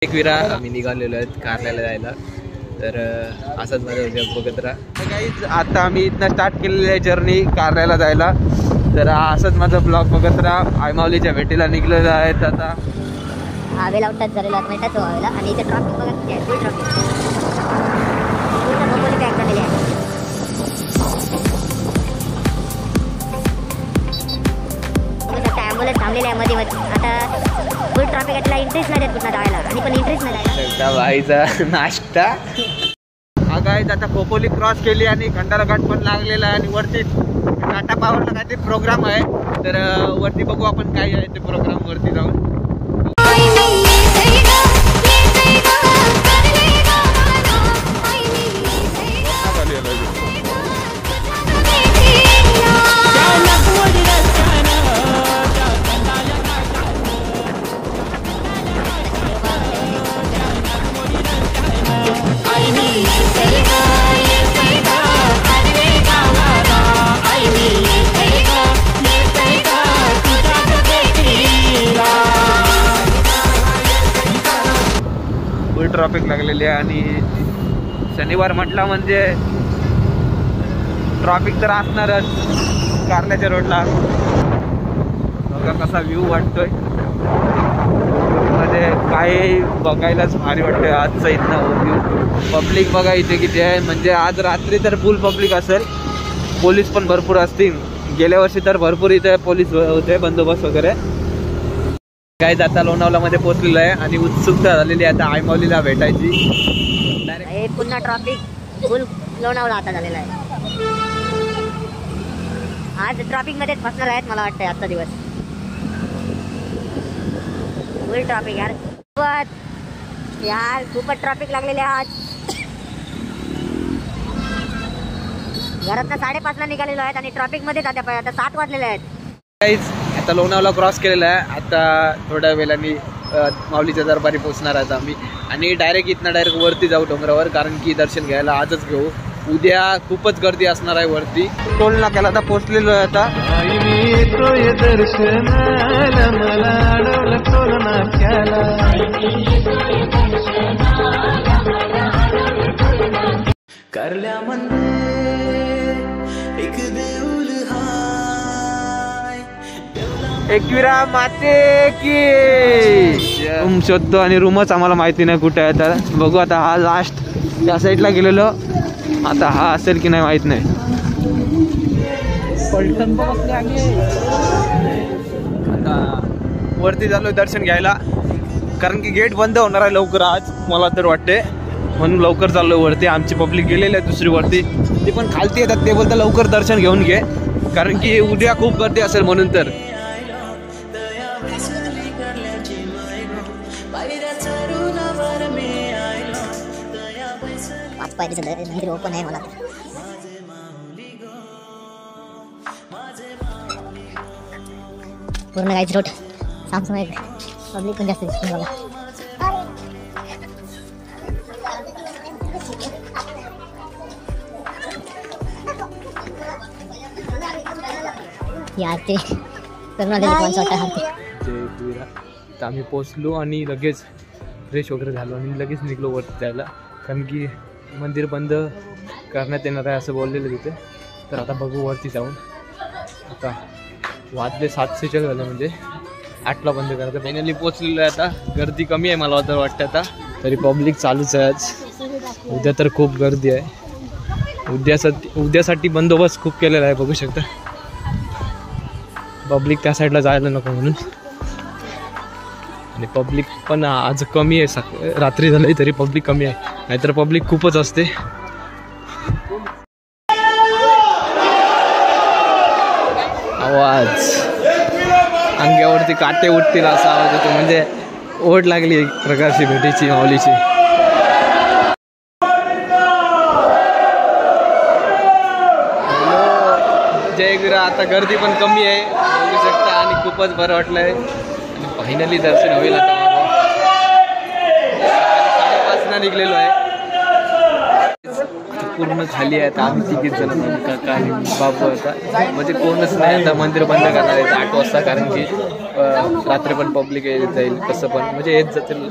एकविरा आम्ही निघालेलो आहेत कारल्याला जायला. तर असंच माझं उद्योग बघत राहा गाईज. आता आम्ही इथनं स्टार्ट केलेली आहे जर्नी कारल्याला जायला. तर असंच माझं ब्लॉग बघत राहा. आयमावलीच्या भेटीला निघलेलं आहेत आता. वेल आउटच झालेला मिनिटाच व्हायला. आणि इथे ट्रॅफिक बघा किती आहे. फुल ट्रॅफिक पूर्ण खोपोली पॅक झालेली आहे. ॲम्ब्युलन्स थांबलेली आहे मध्ये मध्ये. आता फुल ट्रॅफिक यातला इंटरेस्ट नाही देत कुठला जायला. आणि पण इंटरेस्ट नाही द्यायला भाईचा नाश्ता. हा गाईज आता खोपोली क्रॉस केली आणि खंडाला घाट पण लागलेला आहे. आणि वरती टाटा पावरला काहीतरी प्रोग्राम आहे. तर वरती बघू आपण काय आहे ते प्रोग्राम वरती जाऊन. फुल ट्रॅफिक लागलेली आहे. आणि शनिवार म्हटला म्हणजे ट्रॅफिक तर असणारच कारल्याच्या रोडला. बघा कसा व्ह्यू वाटतोय. मध्ये काय बघायलाच भारी वाटतोय आजचा इथनं व्ह्यू. पब्लिक बघा इथे किती आहे. म्हणजे आज रात्री तर फुल पब्लिक असेल. पोलीस पण भरपूर असतील. गेल्या वर्षी तर भरपूर इथे पोलीस होते बंदोबस्त वगैरे. काय आता लोणावळ्यामध्ये पोहोचलेलं आहे आणि उत्सुकता झालेली आहे आता आयमावलीला भेटायची. पुन्हा ट्रॅफिक फुल लोणावळा आता झालेला आहे. आज ट्रॅफिक मध्येच फसणार आहेत मला वाटतंय आजचा दिवस. फुल ट्रॅफिक यार खूपच ट्रॅफिक लागलेले आहे आज. घरातनं 5:30ला निघालेलो आहेत आणि ट्रॅफिक मध्येच आता 7 वाजलेले आहेत. आता लोणावळा क्रॉस केलेला आहे. आता थोड्या वेळाने माऊलीच्या दरबारी पोहोचणार आहेत आम्ही. आणि डायरेक्ट वरती जाऊ डोंगरावर. कारण की दर्शन घ्यायला आजच घेऊ. उद्या खूपच गर्दी असणार आहे वरती. टोल नाक्याला आता पोहोचलेलो आहे. आता एकविरा माते की रूम शोधतो आणि रूमच आम्हाला माहिती नाही कुठे आहे. तर बघू आता. हा लास्ट त्या साईडला गेलेलो. आता हा असेल की नाही माहित नाही. आता वरती झालो दर्शन घ्यायला. कारण की गेट बंद होणार आहे लवकर आज मला तर वाटते. म्हणून लवकर चाललो वरती. आमची पब्लिक गेलेली आहे दुसरी वरती. ती पण खालती येतात. ते बोलतात लवकर दर्शन घेऊन घे कारण की उद्या खूप गर्दी असेल म्हणून. तर ओपन आहे मला. पूर्ण गाईच रोड सामसमोर पब्लिक पण जास्त दिसते मला. यार ते आम्ही पोचलो आणि लगेच फ्रेश वगैरे झालो आणि लगेच निघलो वरती जायला. कारण की मंदिर बंद करण्यात येणार आहे असं बोललेलं तिथे. तर आता बघू वरती जाऊन. आता वाजले 7:46 झाले म्हणजे 8ला बंद करायचं. फायनली पोचलेलो आहे. आता गर्दी कमी आहे मला तर वाटतं आता. तरी पब्लिक चालूच आहे आज. उद्या तर खूप गर्दी आहे. उद्यासाठी बंदोबस्त खूप केलेला आहे बघू शकता. पब्लिक त्या साईडला जायला नको म्हणून. आणि पब्लिक पण आज कमी आहे. रात्री झाली तरी पब्लिक कमी आहे. नाहीतर पब्लिक खूपच असते. आवाज अंगावरती काटे उठतील असा आवाज येतो. म्हणजे ओढ लागली एक प्रकारची भेटीची माऊलीची. जय गुरा. आता गर्दी पण कमी आहे बघू शकता. आणि खूपच बरं वाटलंय. आणि फायनली दर्शन होईल. आता 5:30 निघलेलो आहे. पूर्ण खाली आहे. आता आम्ही तिघीच जण काका आणि बाबू होता, म्हणजे कोणच नाही. आता मंदिर बंद करणार आहे 8 वाजता, कारण की रात्री पण पब्लिक येत जाईल, कसं पण म्हणजे येत जातील.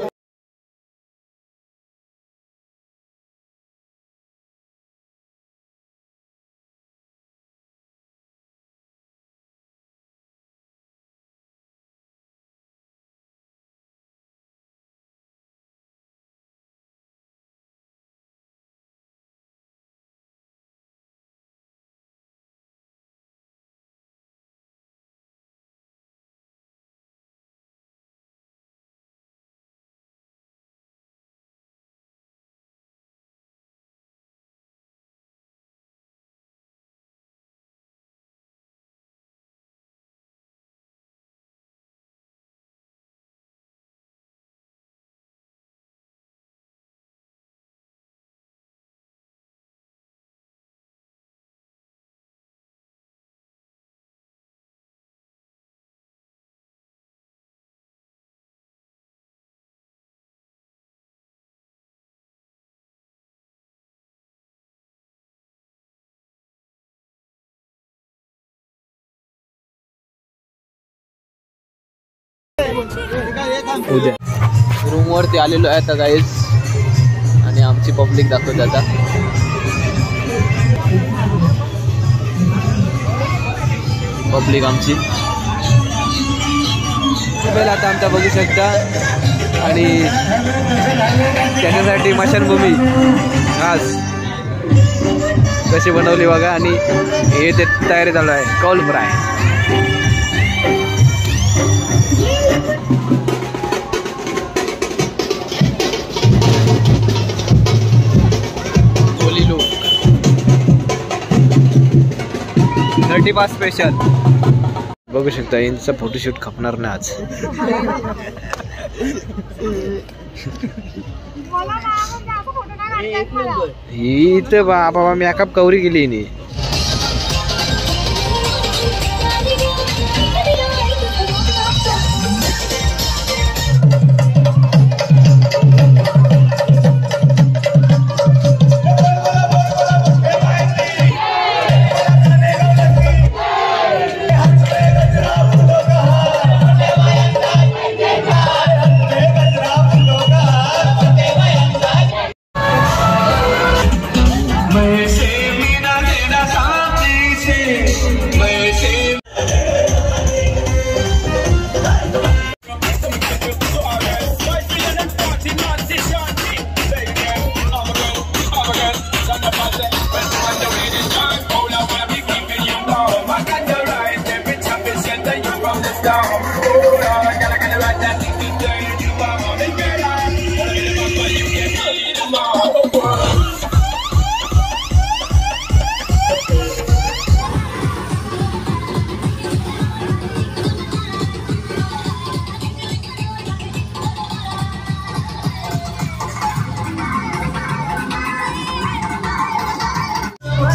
उद्या रूमवरती आलेलो आहे आता गाईज, आणि आमची पब्लिक दाखवते आता. पब्लिक आमची आता आमचा बघू शकता, आणि त्याच्यासाठी स्मशानभूमी आज कशी बनवली बघा. आणि हे ते तयारी चालू आहे, कौल फ्राय. कोली लोक 35 स्पेशल बघू शकता. यांचा फोटोशूट खपणार नाही आज. ही तर बाबा मेकअप कवरी केली हिने.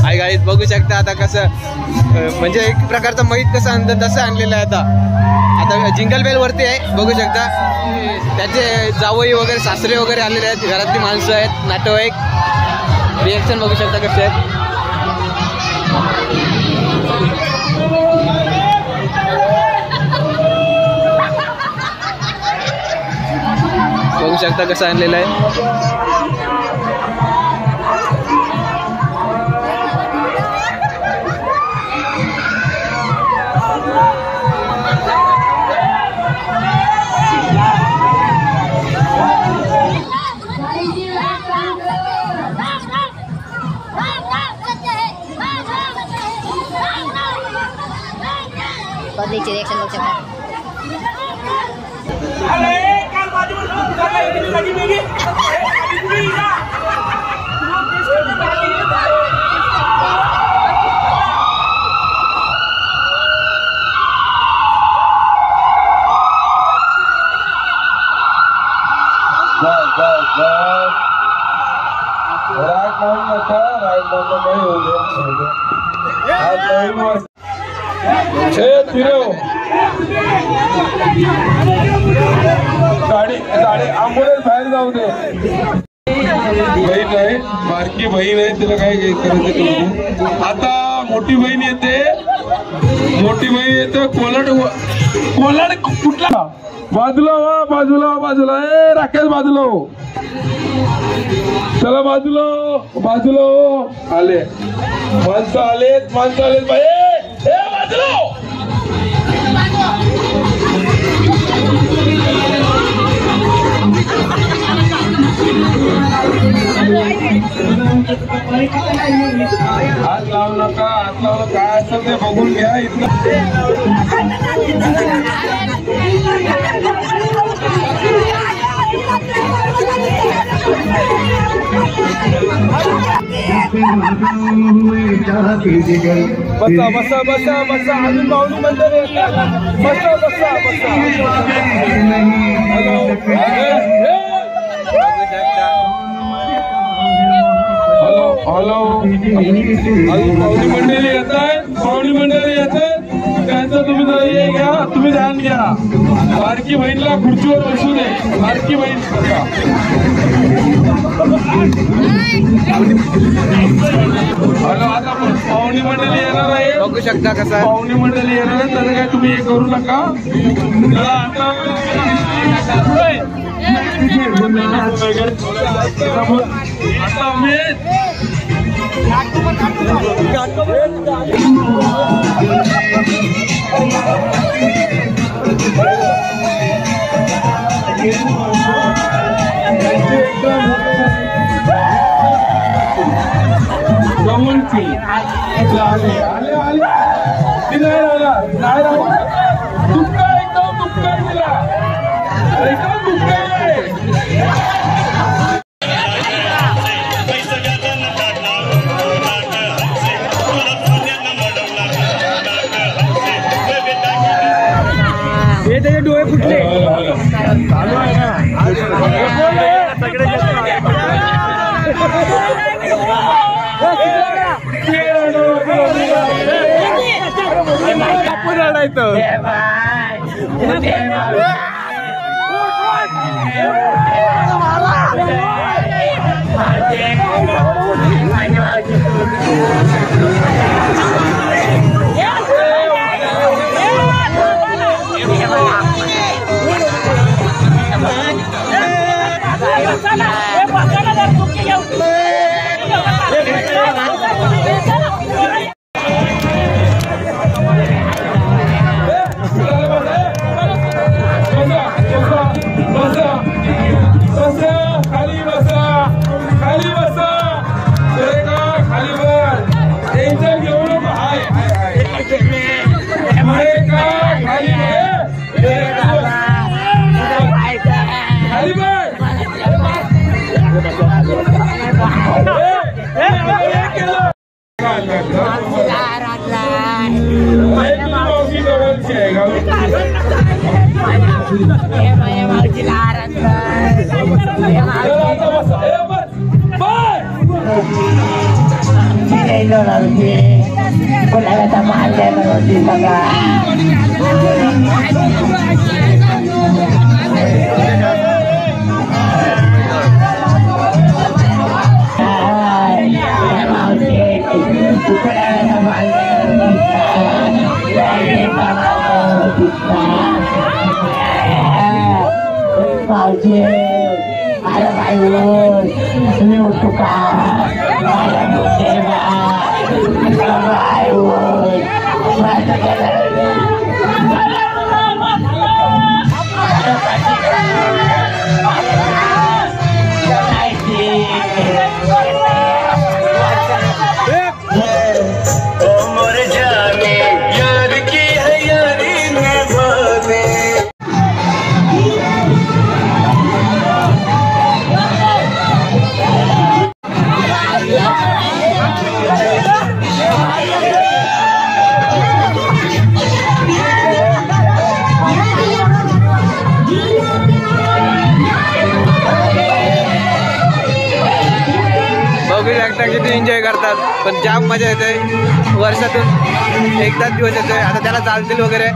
हाय गाईज, बघू शकता आता कसं म्हणजे एक प्रकारचं मैत कसं आणतं तसं आणलेलं आहे. आता जिंगल बेल वरती आहे, बघू शकता. त्याचे जावई वगैरे सासरे वगैरे आलेले आहेत, घरातली माणसं आहेत, नातेवाईक. रिएक्शन बघू शकता कसे आहेत. बघू शकता कसं आणलेलं आहे. पब्लिकचे रिएक्शन बघू शकता. गाडी गाडी ॲम्ब्युलन्स बाहेर जाऊ दे. बहीण आहे, बारकी बहीण आहे, तिला काय करायचं. आता मोठी बहीण येते, कोलाड कुठला बाजूला हो, बाजूला ए राकेश बाजूला हो, चला बाजूला हो. आले माणसं आलेत बाई, ए बाजूला हो. हात लावू नका, काय असं ते बघून घ्या. बसा अजून पाहुणी मंडळी येतात. बसा हॅलो पाहुणी मंडळी येत त्यांचं तुम्ही जरा घ्या, तुम्ही ध्यान घ्या. बारकी बहीणला खुर्चीवर बसू दे. बारकी बहीण हॅलो, आता पाहुणी मंडळी येणार आहे, बघू शकता कसं पाहुणी मंडळी येणार आहे, त्याला काय तुम्ही हे करू नका. आता मी डोळे फुटले. किती एन्जॉय करतात, पण जाम मजा येते. वर्षातून एकदाच दिवस येतोय. आता त्याला चालतील वगैरे.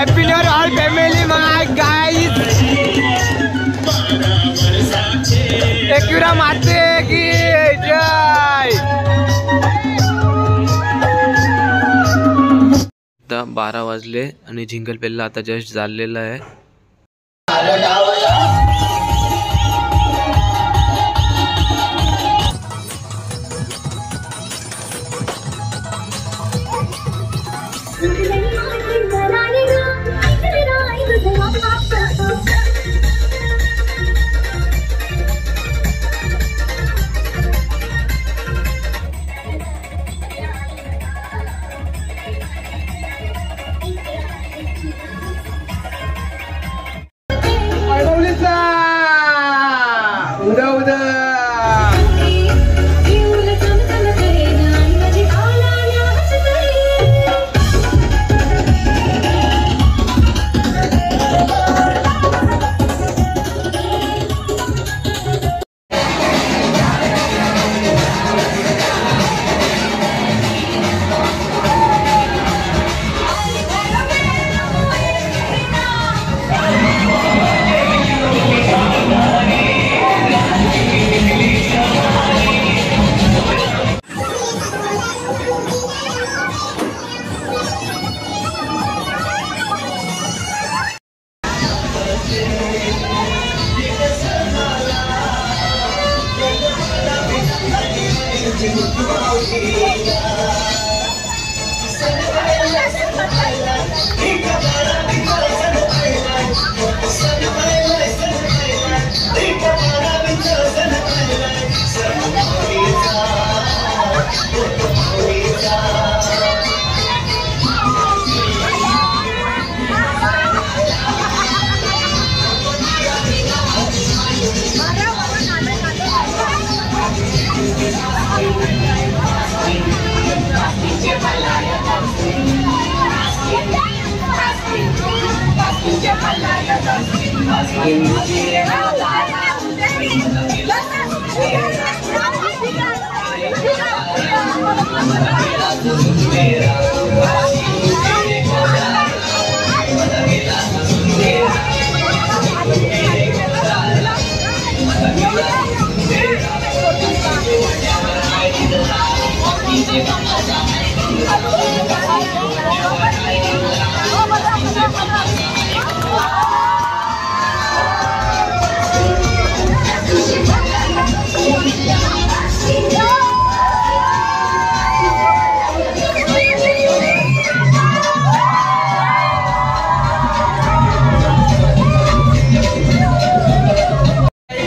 Happy new year all family my guys. Ekvira माते की जय. आता 12 वाजले आणि जिंगल बेलला आता जस्ट झालेला आहे.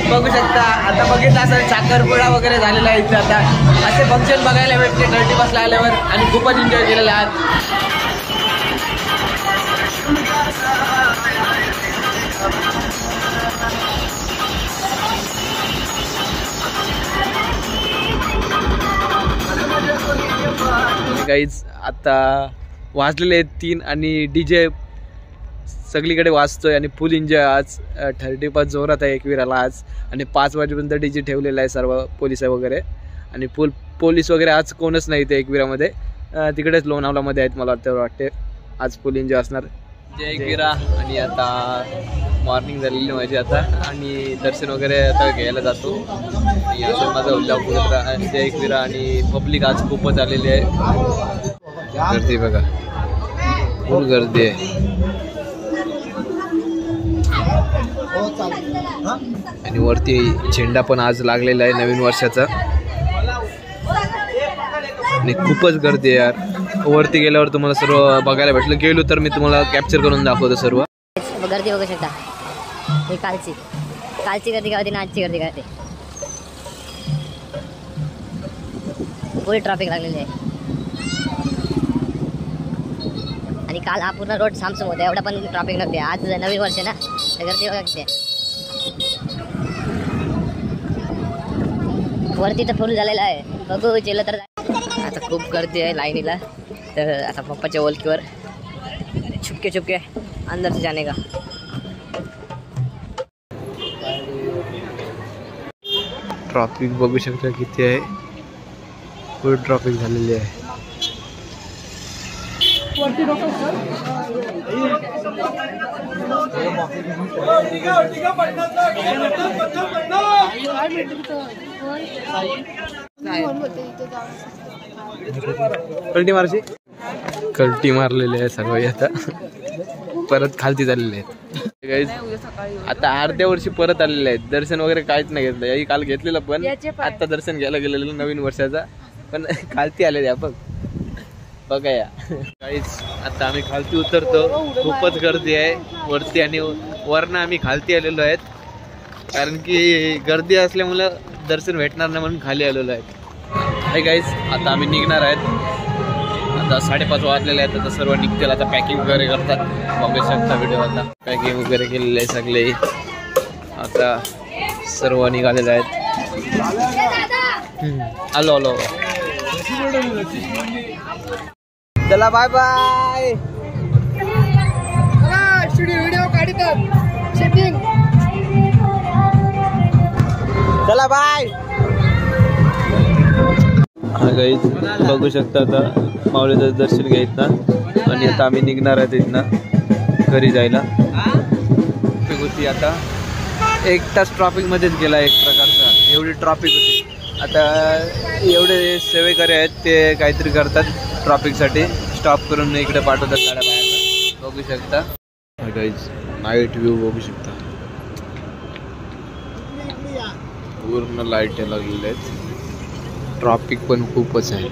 बघू शकता आता बघितलं असं साखरपुडा वगैरे झालेला आहे इथे. आता असे फंक्शन बघायला भेटते 30 आल्यावर आणि खूपच एन्जॉय केलेला आहे. गाईज आता वाजलेले आहेत 3 आणि DJ सगळीकडे वाजतोय आणि फुल एन्जॉय. आज 35 जोरात आहे एकविराला आज आणि 5 वाजेपर्यंत DJ ठेवलेला आहे सर्व पोलिस वगैरे आणि फुल पोलीस वगैरे आज कोणच नाही ते एकविरामध्ये. तिकडेच लोणावळामध्ये आहेत मला वाटते आज फुल एन्जॉय असणार. जय एकविरा. आणि आता मॉर्निंग झालेली माझी आता आणि दर्शन वगैरे आता घ्यायला जातो. आणि असं माझा उल्हापूर जय एकविरा आणि पब्लिक आज खूपच आलेली आहे. गर्दी बघा फुल गर्दी आहे आणि वरती झेंडा पण आज लागलेला आहे नवीन वर्षाचा आणि खूपच गर्दी आहे यार. वरती गेल्यावर तुम्हाला सर्व बघायला भेटलं. गेलो तर मी तुम्हाला कॅप्चर करून दाखवतो सर्व गर्दी बघू शकता. ही कालची गर्दी काय होती ना आजची गर्दी काय होती. फुल ट्रॅफिक लागलेली आहे आणि काल हा पूर्ण रोड सामसूम होता एवढा पण ट्रॅफिक नव्हते. आज नवीन वर्ष ना तर गर्दी बघा किती वरती तर फुल झालेला आहे. बघू गेलं तर आता खूप गर्दी आहे लाईनीला. तर आता पप्पाच्या ओळखीवर छुपके अंदर से जाने का. ट्रॅफिक बघू शकता किती आहे. फुल ट्रॅफिक झालेली आहे. कल्टी मारशी कल्टी मारलेली आहे सर्व आता परत खालती झालेले आहेत गाईज. आता अर्ध्या वर्षी परत आलेले आहेत. दर्शन वगैरे काहीच नाही घेतलं. याही काल घेतलेलं पण आता दर्शन घ्यायला गेलेलं नवीन वर्षाचा पण खालती आलेले आपण बघा या काहीच. आता आम्ही खालती उतरतो. खूपच गर्दी आहे वरती आणि वरनं आम्ही खालती आलेलो आहेत कारण की गर्दी असल्यामुळं दर्शन भेटणार नाही म्हणून खाली आलेलो आहेत गाईज. आता आम्ही निघणार आहेत. आता 5:30 वाजलेले आहेत. आता सर्व निघतील. आता पॅकिंग वगैरे करतात. बघू शकता व्हिडिओ. आता पॅकिंग वगैरे केलेले आहे सगळे. आता सर्व निघालेले आहेत. आलो आलो. चला बाय बाय. व्हिडिओ काढतात. चला बाय. हा गाईज बघू शकता आता माऊलीचं दर्शन घ्यायचं आणि आता आम्ही निघणार आहे तिथनं घरी जायला. होती आता 1 तास ट्रॉफिकमध्येच गेला एक प्रकारचा. एवढी ट्रॉफिक होती. आता एवढे सेवेकरी आहेत ते काहीतरी करतात ट्रॉफिकसाठी. स्टॉप करून इकडे पाठवतात गाड्या बाहेर. बघू शकता गाईज नाईट व्ह्यू बघू शकता. पूर्ण लाईट लागलेल्या आहेत. ट्रॉफिक पण खूपच आहे.